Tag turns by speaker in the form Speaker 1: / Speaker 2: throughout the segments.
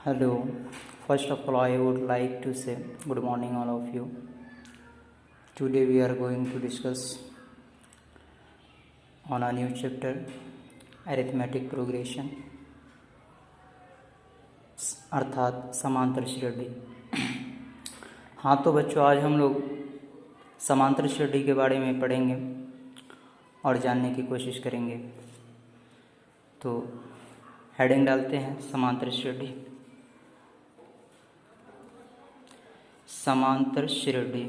Speaker 1: Hello. First of all, I would like to say good morning, all of you. Today we are going to discuss on a new chapter, arithmetic progression, अर्थात समांतर श्रेणी। हाँ तो बच्चों, आज हम लोग समांतर श्रेणी के बारे में पढ़ेंगे और जानने की कोशिश करेंगे। तो हेडिंग डालते हैं समांतर श्रेणी। समांतर श्रेणी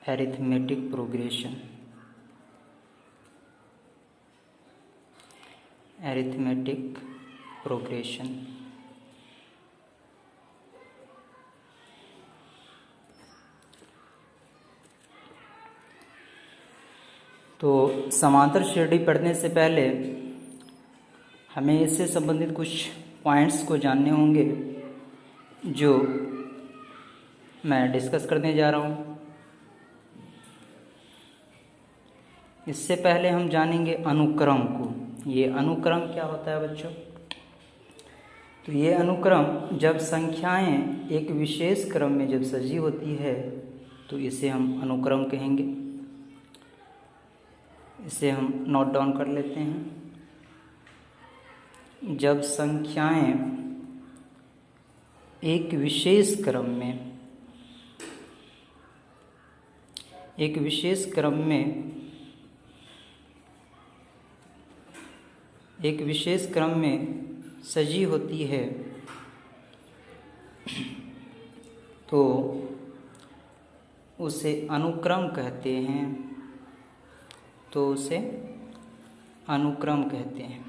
Speaker 1: अरिथमेटिक प्रोग्रेशन। अरिथमेटिक प्रोग्रेशन तो समांतर श्रेणी पढ़ने से पहले हमें इससे संबंधित कुछ पॉइंट्स को जानने होंगे जो मैं डिस्कस करने जा रहा हूँ। इससे पहले हम जानेंगे अनुक्रम को। ये अनुक्रम क्या होता है बच्चों? तो ये अनुक्रम जब संख्याएं एक विशेष क्रम में जब सजी होती है तो इसे हम अनुक्रम कहेंगे। इसे हम नोट डाउन कर लेते हैं। जब संख्याएं एक विशेष क्रम में सजी होती है तो उसे अनुक्रम कहते हैं।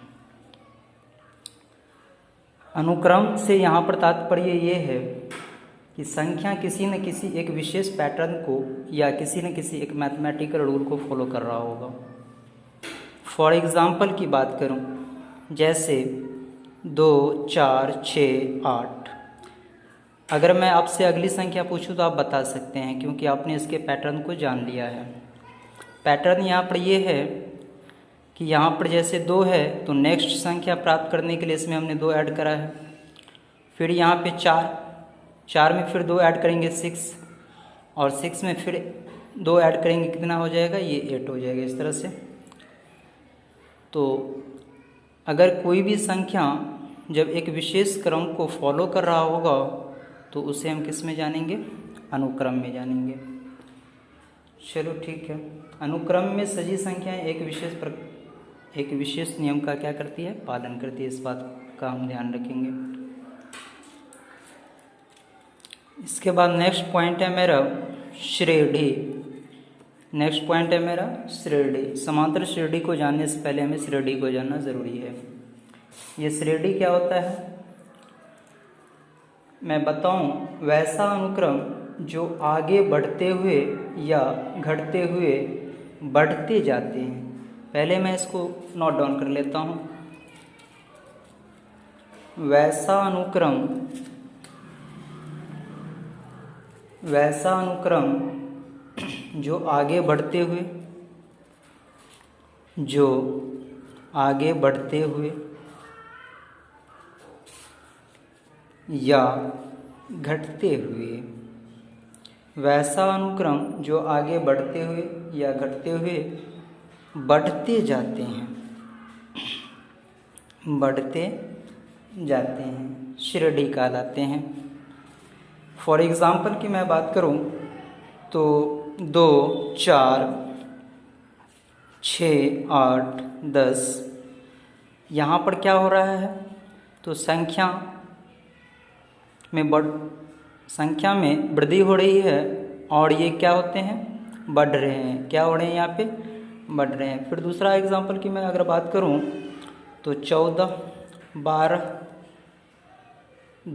Speaker 1: अनुक्रम से यहाँ पर तात्पर्य ये है कि संख्या किसी न किसी एक विशेष पैटर्न को या किसी न किसी एक मैथमेटिकल रूल को फॉलो कर रहा होगा। फॉर एग्ज़ाम्पल की बात करूँ, जैसे 2, 4, 6, 8। अगर मैं आपसे अगली संख्या पूछूं तो आप बता सकते हैं, क्योंकि आपने इसके पैटर्न को जान लिया है। पैटर्न यहाँ पर ये है कि यहाँ पर जैसे 2 है तो नेक्स्ट संख्या प्राप्त करने के लिए इसमें हमने 2 ऐड करा है। फिर यहाँ पे 4 में फिर 2 ऐड करेंगे 6, और 6 में फिर 2 ऐड करेंगे, कितना हो जाएगा? ये 8 हो जाएगा। इस तरह से तो अगर कोई भी संख्या जब एक विशेष क्रम को फॉलो कर रहा होगा तो उसे हम किस में जानेंगे? अनुक्रम में जानेंगे। चलो ठीक है। अनुक्रम में सजी संख्याएं एक विशेष नियम का क्या करती है? पालन करती है। इस बात का हम ध्यान रखेंगे। इसके बाद नेक्स्ट पॉइंट है मेरा श्रेणी। समांतर श्रेणी को जानने से पहले हमें श्रेणी को जानना ज़रूरी है। ये श्रेणी क्या होता है मैं बताऊं? वैसा अनुक्रम जो आगे बढ़ते हुए या घटते हुए बढ़ते जाते हैं। पहले मैं इसको नोट डाउन कर लेता हूं। वैसा अनुक्रम जो आगे बढ़ते हुए या घटते हुए। वैसा अनुक्रम जो आगे बढ़ते हुए या घटते हुए बढ़ते जाते हैं श्रेणी कहलाते हैं। फॉर एग्ज़ाम्पल की मैं बात करूं तो 2, 4, 6, 8, 10 यहाँ पर क्या हो रहा है? तो संख्या में वृद्धि हो रही है और ये क्या होते हैं? बढ़ रहे हैं। क्या हो रहे हैं? यहाँ पे बढ़ रहे हैं। फिर दूसरा एग्जांपल की मैं अगर बात करूं तो 14, 12,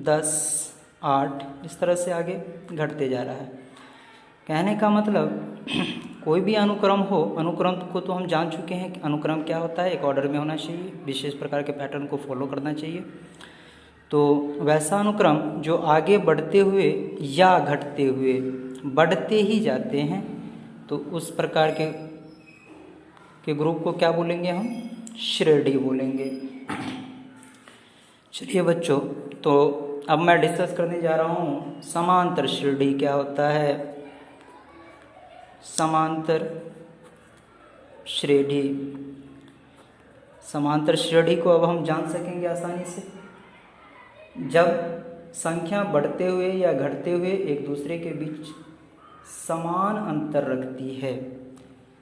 Speaker 1: 10, 8 इस तरह से आगे घटते जा रहा है। कहने का मतलब कोई भी अनुक्रम हो, अनुक्रम को तो हम जान चुके हैं कि अनुक्रम क्या होता है। एक ऑर्डर में होना चाहिए, विशेष प्रकार के पैटर्न को फॉलो करना चाहिए। तो वैसा अनुक्रम जो आगे बढ़ते हुए या घटते हुए बढ़ते ही जाते हैं तो उस प्रकार के ग्रुप को क्या बोलेंगे हम? श्रेणी बोलेंगे। चलिए बच्चों, तो अब मैं डिस्कस करने जा रहा हूँ समांतर श्रेणी क्या होता है। समांतर श्रेणी, समांतर श्रेणी को अब हम जान सकेंगे आसानी से। जब संख्या बढ़ते हुए या घटते हुए एक दूसरे के बीच समान अंतर रखती है।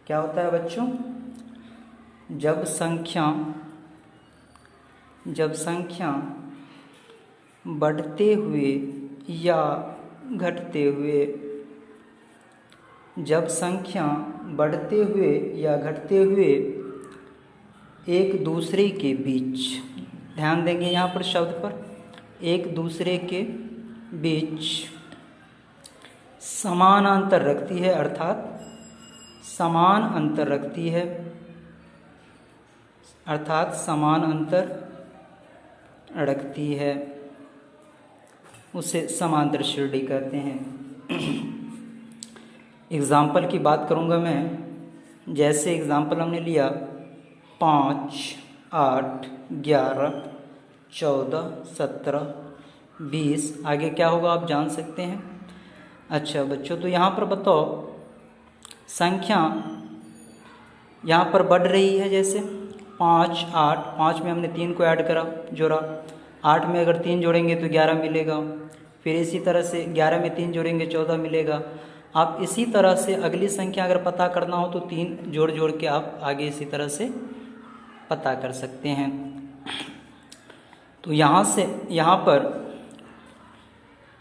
Speaker 1: क्या होता है बच्चों? जब संख्या बढ़ते हुए या घटते हुए, जब संख्या बढ़ते हुए या घटते हुए एक दूसरे के बीच, ध्यान देंगे यहाँ पर शब्द पर, एक दूसरे के बीच समान अंतर रखती है, अर्थात समान अंतर रखती है, अर्थात समान अंतर रखती है, उसे समांतर श्रेणी कहते हैं। एग्ज़ाम्पल की बात करूँगा मैं। जैसे एग्ज़ाम्पल हमने लिया 5, 8, 11, 14, 17, 20, आगे क्या होगा आप जान सकते हैं। अच्छा बच्चों, तो यहाँ पर बताओ, संख्या यहाँ पर बढ़ रही है। जैसे 5, 8, 5 में हमने 3 को ऐड करा, जोड़ा, 8 में अगर 3 जोड़ेंगे तो 11 मिलेगा। फिर इसी तरह से 11 में 3 जोड़ेंगे 14 मिलेगा। आप इसी तरह से अगली संख्या अगर पता करना हो तो 3 जोड़ के आप आगे इसी तरह से पता कर सकते हैं। तो यहाँ पर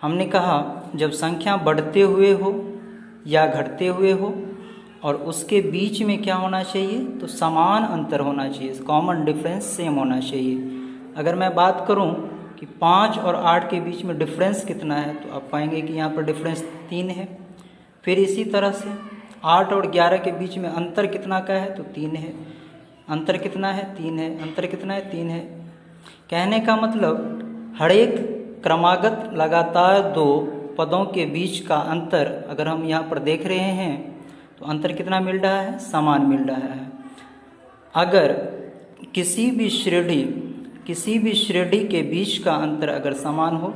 Speaker 1: हमने कहा जब संख्या बढ़ते हुए हो या घटते हुए हो और उसके बीच में क्या होना चाहिए, तो समान अंतर होना चाहिए, कॉमन डिफरेंस सेम होना चाहिए। अगर मैं बात करूं कि 5 और 8 के बीच में डिफरेंस कितना है, तो आप पाएंगे कि यहाँ पर डिफरेंस 3 है। फिर इसी तरह से 8 और 11 के बीच में अंतर कितना का है, तो 3 है। अंतर कितना है, 3 है। अंतर कितना है, 3 है। कहने का मतलब हर एक क्रमागत लगातार 2 पदों के बीच का अंतर अगर हम यहाँ पर देख रहे हैं तो अंतर कितना मिल रहा है, समान मिल रहा है। अगर किसी भी श्रेणी के बीच का अंतर अगर समान हो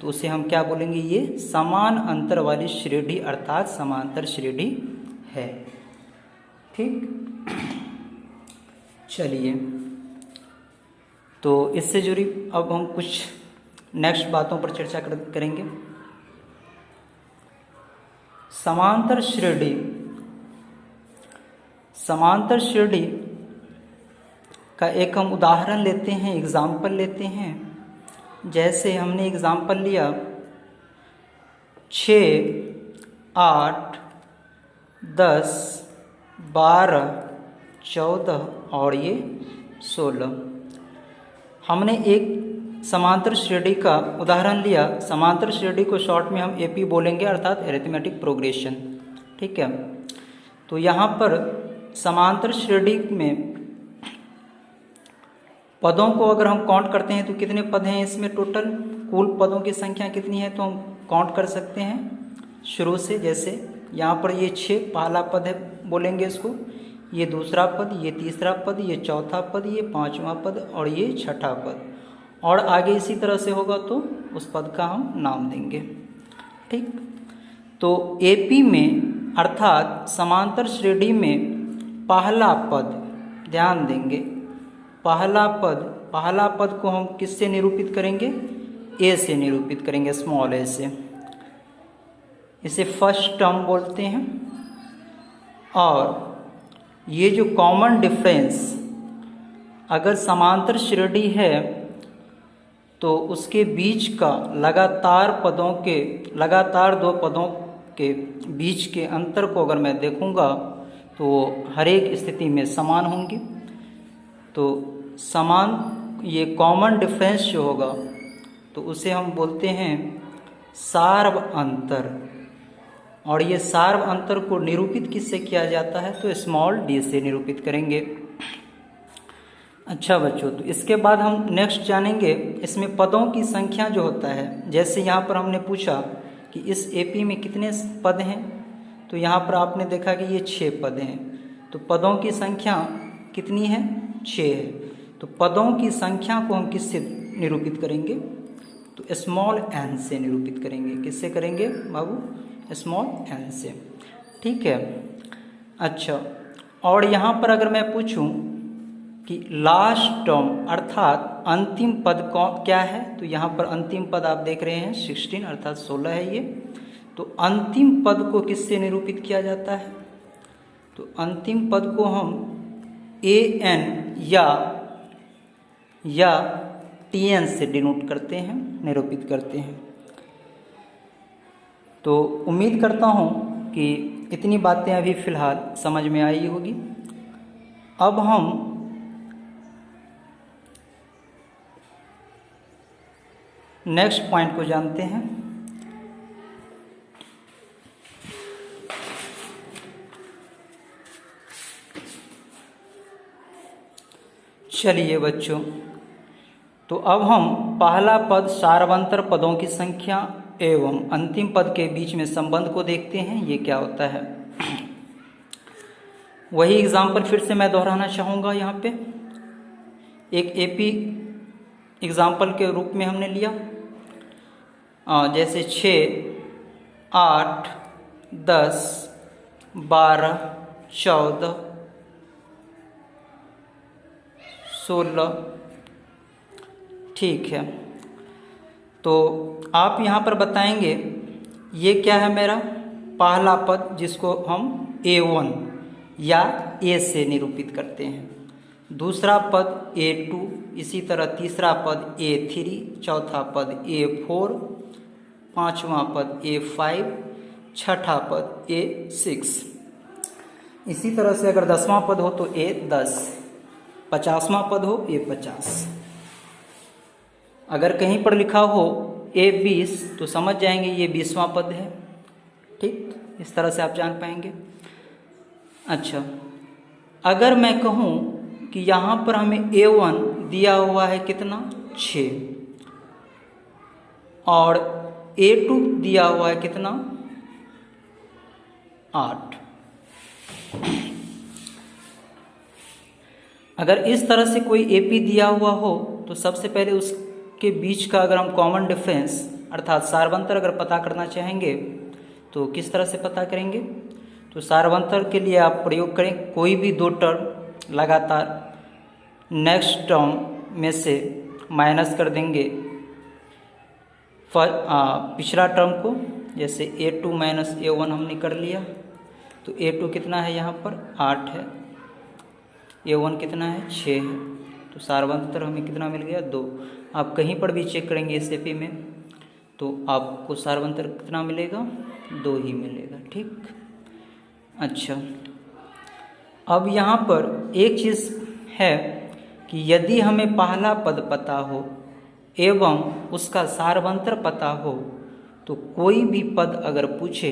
Speaker 1: तो उसे हम क्या बोलेंगे, ये समान अंतर वाली श्रेणी अर्थात समांतर श्रेणी है। ठीक, चलिए, तो इससे जुड़ी अब हम कुछ नेक्स्ट बातों पर चर्चा करेंगे। समांतर श्रेणी का एक हम उदाहरण लेते हैं, एग्जाम्पल लेते हैं। जैसे हमने एग्जाम्पल लिया 6, 8, 10, 12, 14 और ये 16। हमने एक समांतर श्रेणी का उदाहरण लिया। समांतर श्रेणी को शॉर्ट में हम एपी बोलेंगे, अर्थात अरिथमेटिक प्रोग्रेशन। ठीक है, तो यहाँ पर समांतर श्रेणी में पदों को अगर हम काउंट करते हैं तो कितने पद हैं इसमें टोटल, कुल पदों की संख्या कितनी है, तो हम काउंट कर सकते हैं शुरू से। जैसे यहाँ पर ये 6 पहला पद है, बोलेंगे इसको, ये दूसरा पद, ये तीसरा पद, ये चौथा पद, ये 5वां पद और ये 6ठा पद, और आगे इसी तरह से होगा तो उस पद का हम नाम देंगे। ठीक, तो एपी में अर्थात समांतर श्रेणी में पहला पद, ध्यान देंगे, पहला पद को हम किससे निरूपित करेंगे, ए से निरूपित करेंगे, स्मॉल ए से। इसे फर्स्ट टर्म बोलते हैं। और ये जो कॉमन डिफरेंस अगर समांतर श्रेणी है तो उसके बीच का लगातार 2 पदों के बीच के अंतर को अगर मैं देखूंगा तो हर एक स्थिति में समान होंगे। तो समान ये कॉमन डिफरेंस जो होगा तो उसे हम बोलते हैं सार्व अंतर। और ये सार्व अंतर को निरूपित किससे किया जाता है, तो स्मॉल डी से निरूपित करेंगे। अच्छा बच्चों, तो इसके बाद हम नेक्स्ट जानेंगे इसमें पदों की संख्या जो होता है। जैसे यहाँ पर हमने पूछा कि इस एपी में कितने पद हैं, तो यहाँ पर आपने देखा कि ये 6 पद हैं। तो पदों की संख्या कितनी है, 6 है। तो पदों की संख्या को हम किससे निरूपित करेंगे? तो स्मॉल n से निरूपित करेंगे। किससे करेंगे बाबू? स्मॉल n से। ठीक है। अच्छा, और यहाँ पर अगर मैं पूछूं कि लास्ट टर्म अर्थात अंतिम पद कौन क्या है, तो यहाँ पर अंतिम पद आप देख रहे हैं 16 अर्थात 16 है ये। तो अंतिम पद को किससे निरूपित किया जाता है? तो अंतिम पद को हम an या tn से डिनोट करते हैं, निरूपित करते हैं। तो उम्मीद करता हूँ कि इतनी बातें अभी फ़िलहाल समझ में आई होगी। अब हम नेक्स्ट पॉइंट को जानते हैं। चलिए बच्चों, तो अब हम पहला पद सार्वंतर पदों की संख्या एवं अंतिम पद के बीच में संबंध को देखते हैं, ये क्या होता है। वही एग्जाम्पल फिर से मैं दोहराना चाहूँगा। यहाँ पे एक एपी एग्जाम्पल के रूप में हमने लिया, जैसे 6, 8, 10, 12, 14, 16। ठीक है, तो आप यहाँ पर बताएंगे ये क्या है मेरा पहला पद, जिसको हम A1 या A से निरूपित करते हैं। दूसरा पद A2, इसी तरह तीसरा पद A3, चौथा पद A4, पांचवा पद A5, छठा पद A6। इसी तरह से अगर 10वां पद हो तो A10, 50वां पद हो A50। अगर कहीं पर लिखा हो A20 तो समझ जाएंगे ये 20वां पद है। ठीक, इस तरह से आप जान पाएंगे। अच्छा, अगर मैं कहूँ कि यहाँ पर हमें A1 दिया हुआ है कितना 6 और A2 दिया हुआ है कितना 8। अगर इस तरह से कोई AP दिया हुआ हो तो सबसे पहले उसके बीच का अगर हम कॉमन डिफरेंस अर्थात सार्वंतर अगर पता करना चाहेंगे तो किस तरह से पता करेंगे। तो सार्वंतर के लिए आप प्रयोग करें कोई भी दो टर्म लगातार नेक्स्ट टर्म में से माइनस कर देंगे पिछला टर्म को। जैसे A2 माइनस A1 हमने कर लिया तो A2 कितना है यहाँ पर 8 है, A1 कितना है 6 है, तो सार्वंतर हमें कितना मिल गया 2। आप कहीं पर भी चेक करेंगे इस एपी में तो आपको सार्वंतर कितना मिलेगा 2 ही मिलेगा। ठीक, अच्छा, अब यहाँ पर एक चीज़ है कि यदि हमें पहला पद पता हो एवं उसका सार्वंतर पता हो तो कोई भी पद अगर पूछे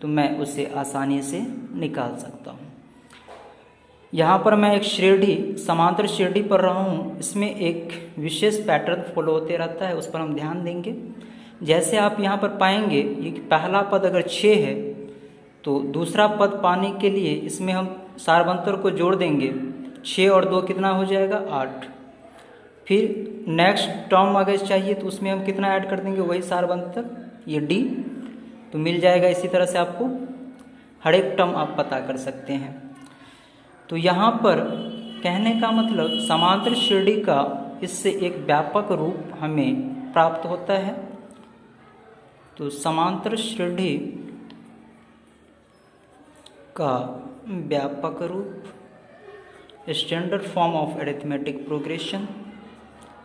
Speaker 1: तो मैं उसे आसानी से निकाल सकता हूँ। यहाँ पर मैं एक श्रेणी समांतर श्रेणी पढ़ रहा हूँ, इसमें एक विशेष पैटर्न फॉलो होते रहता है, उस पर हम ध्यान देंगे। जैसे आप यहाँ पर पाएंगे ये पहला पद अगर 6 है तो दूसरा पद पाने के लिए इसमें हम सार्वंतर को जोड़ देंगे, 6 और 2 कितना हो जाएगा 8। फिर नेक्स्ट टर्म अगर चाहिए तो उसमें हम कितना ऐड कर देंगे वही सार्वंतर, ये D, तो मिल जाएगा। इसी तरह से आपको हर एक टर्म आप पता कर सकते हैं। तो यहाँ पर कहने का मतलब समांतर श्रेणी का इससे एक व्यापक रूप हमें प्राप्त होता है। तो समांतर श्रेणी का व्यापक रूप standard form of arithmetic progression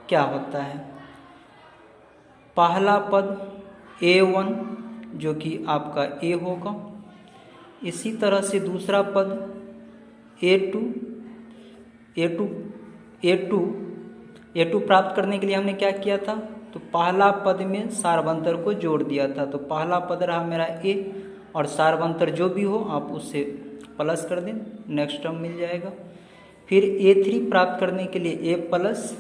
Speaker 1: क्या होता है। पहला पद A1 जो कि आपका A होगा, इसी तरह से दूसरा पद A2 प्राप्त करने के लिए हमने क्या किया था, तो पहला पद में सार्वंतर को जोड़ दिया था। तो पहला पद रहा मेरा A और सार्वंतर जो भी हो आप उससे प्लस कर दें, नेक्स्ट टर्म मिल जाएगा। फिर A3 प्राप्त करने के लिए A प्लस,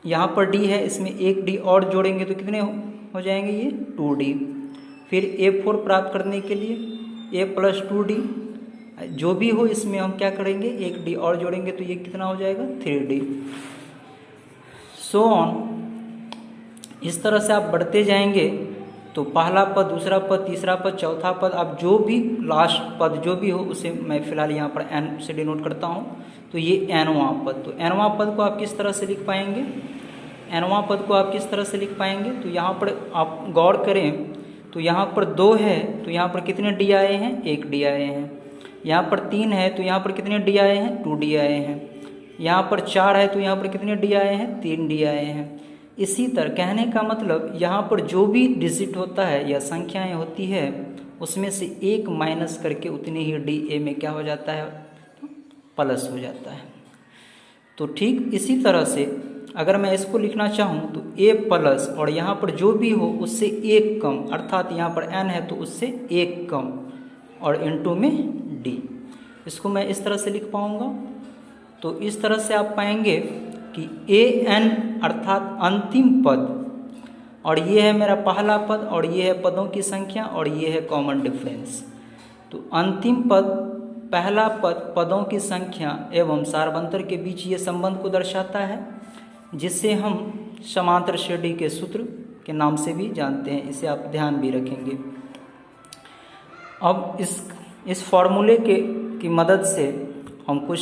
Speaker 1: यहाँ पर D है, इसमें एक D और जोड़ेंगे तो कितने हो जाएंगे ये 2D। फिर A4 प्राप्त करने के लिए A प्लस 2D, जो भी हो इसमें हम क्या करेंगे एक D और जोड़ेंगे तो ये कितना हो जाएगा 3D। So on. इस तरह से आप बढ़ते जाएंगे तो पहला पद, दूसरा पद, तीसरा पद, चौथा पद, आप जो भी लास्ट पद जो भी हो उसे मैं फिलहाल यहाँ पर एन से डिनोट करता हूँ। तो ये एनवां पद, तो एनवां पद को आप किस तरह से लिख पाएंगे, एनवां पद को आप किस तरह से लिख पाएंगे, तो यहाँ पर आप गौर करें तो यहाँ पर 2 है तो यहाँ पर कितने डी आए हैं, 1 डी आए हैं। यहाँ पर 3 है तो यहाँ पर कितने डी आए हैं, 2 डी आए हैं। यहाँ पर 4 है तो यहाँ पर कितने डी आए हैं, 3 डी आए हैं। इसी तरह कहने का मतलब यहाँ पर जो भी डिजिट होता है या संख्याएं होती है उसमें से 1 माइनस करके उतने ही डी ए में क्या हो जाता है, प्लस हो जाता है। तो ठीक इसी तरह से अगर मैं इसको लिखना चाहूँ तो ए प्लस और यहाँ पर जो भी हो उससे 1 कम, अर्थात यहाँ पर एन है तो उससे 1 कम और इनटू में डी, इसको मैं इस तरह से लिख पाऊँगा। तो इस तरह से आप पाएंगे कि ए एन अर्थात अंतिम पद, और ये है मेरा पहला पद और ये है पदों की संख्या और ये है कॉमन डिफरेंस। तो अंतिम पद, पहला पद, पदों की संख्या एवं सारवंतर के बीच ये संबंध को दर्शाता है, जिसे हम समांतर श्रेणी के सूत्र के नाम से भी जानते हैं। इसे आप ध्यान भी रखेंगे। अब इस फॉर्मूले की मदद से हम कुछ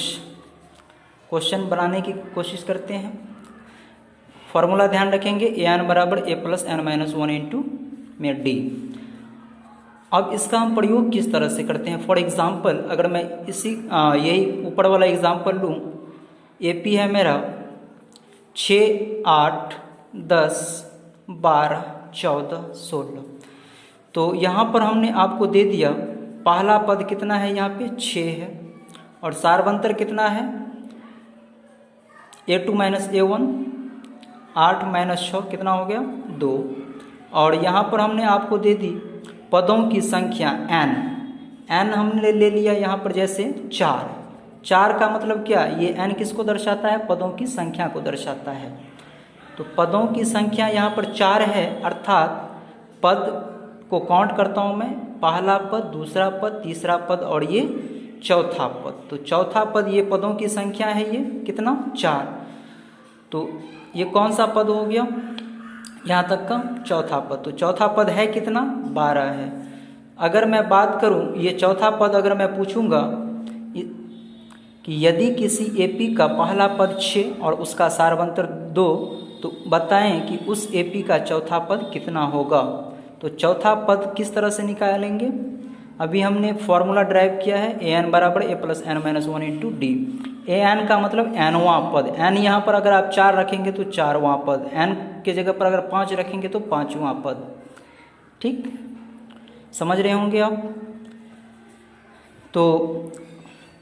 Speaker 1: क्वेश्चन बनाने की कोशिश करते हैं। फॉर्मूला ध्यान रखेंगे, ए एन बराबर A plus N minus 1 into में डी। अब इसका हम प्रयोग किस तरह से करते हैं। फॉर एग्जांपल अगर मैं यही ऊपर वाला एग्जांपल लूँ, ए पी है मेरा 6, 8, 10, 12, 14, 16। तो यहाँ पर हमने आपको दे दिया पहला पद कितना है, यहाँ पे 6 है और सारवंतर कितना है, a2 माइनस a1, 8 माइनस 6 कितना हो गया, 2। और यहाँ पर हमने आपको दे दी पदों की संख्या n हमने ले लिया यहाँ पर जैसे 4 का मतलब क्या, ये n किसको दर्शाता है, पदों की संख्या को दर्शाता है। तो पदों की संख्या यहाँ पर 4 है, अर्थात पद को काउंट करता हूँ मैं, पहला पद, दूसरा पद, तीसरा पद और ये चौथा पद। तो चौथा पद ये पदों की संख्या है, ये कितना 4। तो ये कौन सा पद हो गया, यहाँ तक का चौथा पद। तो चौथा पद है कितना, 12 है। अगर मैं बात करूँ ये चौथा पद, अगर मैं पूछूंगा कि यदि किसी एपी का पहला पद 6 और उसका सारवंतर 2, तो बताएं कि उस एपी का चौथा पद कितना होगा। तो चौथा पद किस तरह से निकालेंगे, अभी हमने फॉर्मूला ड्राइव किया है, ए एन बराबर A plus N minus 1 into D. A N का मतलब एनवां पद, एन यहाँ पर अगर आप 4 रखेंगे तो 4वां पद, एन के जगह पर अगर 5 रखेंगे तो 5वां पद। ठीक, समझ रहे होंगे आप। तो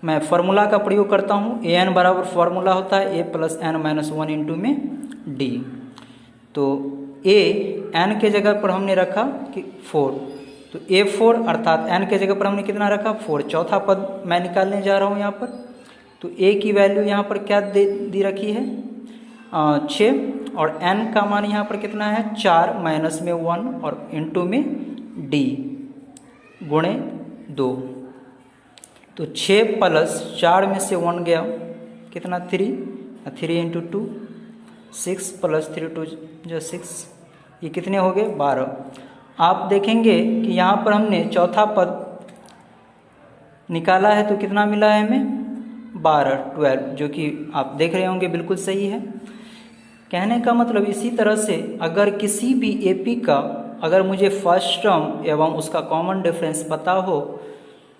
Speaker 1: मैं फार्मूला का प्रयोग करता हूँ, ए एन बराबर फार्मूला होता है ए प्लस एन माइनस 1 इंटू में डी। तो ए एन के जगह पर हमने रखा कि 4, तो A4 अर्थात n के जगह पर हमने कितना रखा, 4। चौथा पद मैं निकालने जा रहा हूँ यहाँ पर। तो a की वैल्यू यहाँ पर क्या दी रखी है, 6, और n का मान यहाँ पर कितना है, 4 माइनस में 1 और इंटू में d गुणे 2। तो 6 प्लस 4 में से 1 गया कितना, 3 इंटू 2, 6 प्लस 3 2 जो 6, ये कितने हो गए, 12। आप देखेंगे कि यहाँ पर हमने चौथा पद निकाला है तो कितना मिला है हमें, 12, जो कि आप देख रहे होंगे बिल्कुल सही है। कहने का मतलब इसी तरह से अगर किसी भी एपी का अगर मुझे फर्स्ट टर्म एवं उसका कॉमन डिफरेंस पता हो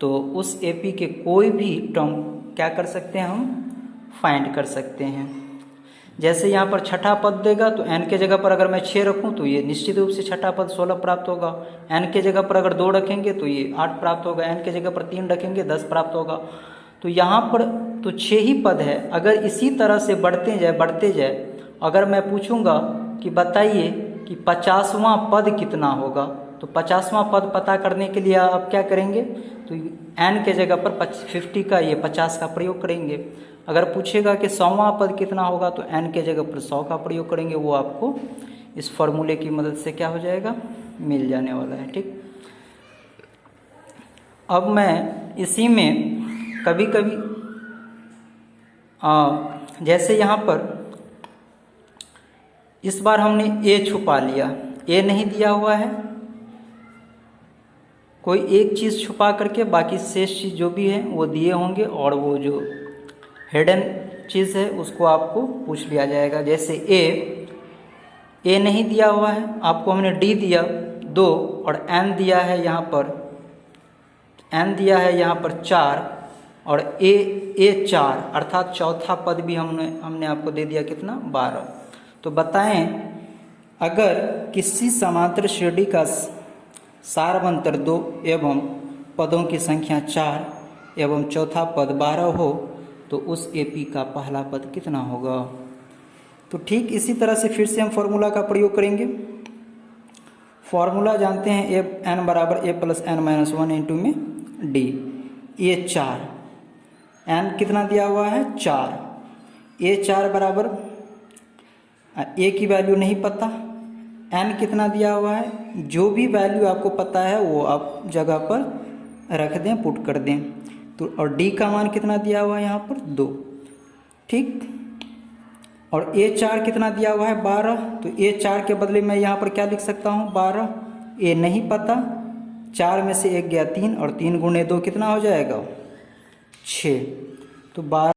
Speaker 1: तो उस एपी के कोई भी टर्म क्या कर सकते हैं, हम फाइंड कर सकते हैं। जैसे यहाँ पर छठा पद देगा तो n के जगह पर अगर मैं 6 रखूँ तो ये निश्चित रूप से छठा पद 16 प्राप्त होगा। n के जगह पर अगर 2 रखेंगे तो ये 8 प्राप्त होगा, n के जगह पर 3 रखेंगे 10 प्राप्त होगा। तो यहाँ पर तो 6 ही पद है। अगर इसी तरह से बढ़ते जाए अगर मैं पूछूंगा कि बताइए कि 50वां पद कितना होगा, तो 50वां पद पता करने के लिए आप क्या करेंगे, तो n के जगह पर 50 का ये 50 का प्रयोग करेंगे। अगर पूछेगा कि 100वां पद कितना होगा तो n के जगह पर 100 का प्रयोग करेंगे। वो आपको इस फॉर्मूले की मदद से क्या हो जाएगा, मिल जाने वाला है। ठीक, अब मैं इसी में कभी कभी जैसे यहाँ पर इस बार हमने ए छुपा लिया, ए नहीं दिया हुआ है, कोई एक चीज़ छुपा करके बाकी शेष चीज़ जो भी है वो दिए होंगे, और वो जो हिडन चीज़ है उसको आपको पूछ लिया जाएगा। जैसे ए नहीं दिया हुआ है, आपको हमने डी दिया 2 और एन दिया है यहाँ पर, एन दिया है यहाँ पर 4 और ए 4, अर्थात चौथा पद भी हमने आपको दे दिया कितना 12। तो बताएं अगर किसी समांतर श्रेणी का सारवंतर 2 एवं पदों की संख्या 4 एवं चौथा पद 12 हो तो उस एपी का पहला पद कितना होगा। तो ठीक इसी तरह से फिर से हम फॉर्मूला का प्रयोग करेंगे। फॉर्मूला जानते हैं एन बराबर A plus N minus 1 into में डी। ए 4, एन कितना दिया हुआ है 4, ए 4 बराबर ए की वैल्यू नहीं पता, एन कितना दिया हुआ है, जो भी वैल्यू आपको पता है वो आप जगह पर रख दें, पुट कर दें। तो और डी का मान कितना दिया हुआ है यहाँ पर 2, ठीक। और ए 4 कितना दिया हुआ है 12, तो ए 4 के बदले मैं यहाँ पर क्या लिख सकता हूँ 12, ए नहीं पता, 4 में से 1 गया 3 और 3 गुणे 2 कितना हो जाएगा 6। तो 12